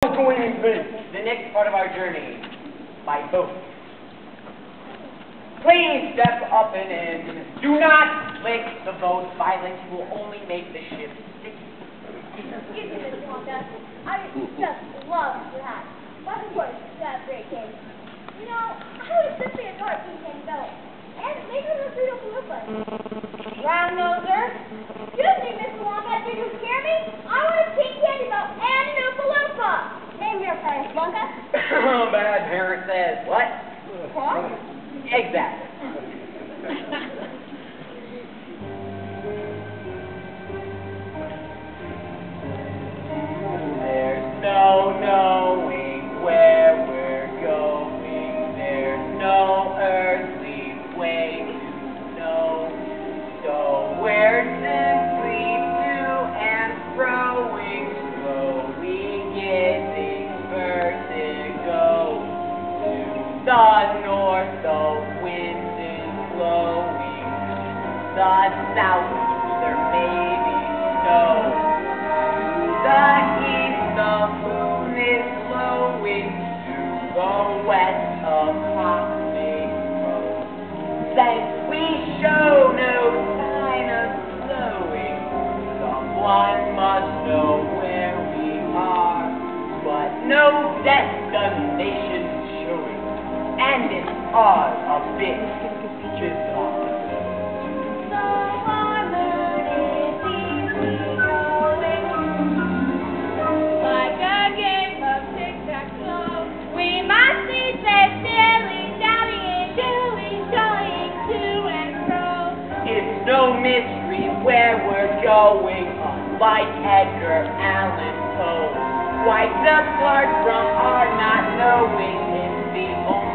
going to be the next part of our journey by boat. Please step up and in. Do not lick the boat. Violence will only make the ship sink. Excuse me, Mr. Wonka. I just love that. But of course, that's great game. You know, I would simply adore King Candy Belly. And maybe the Frito Paloopas. Round noser. Excuse me, Mr. Wonka. Did you hear me? I want a King Candy Belt and a new Paloopa. Name your parents, Wonka. Bad parent says what? What? Exactly. There's no knowing where we're going. There's no earthly way to know. So we're simply to and froing, slowly getting vertigo. To the north, the wind is blowing. To the south, there may be snow. To the east, the moon is glowing. To the west, a cock may crow. Since we show no sign of slowing, someone must know where we are. But no destination showing, and it's all a bit bizarre. So our moon is easily going, like a game of tic-tac-toe. We must needs say dilly-dallying, dilly-dallying to and fro. It's no mystery where we're going, unlike Edgar Allan Poe. Quite apart from our not knowing, it's the only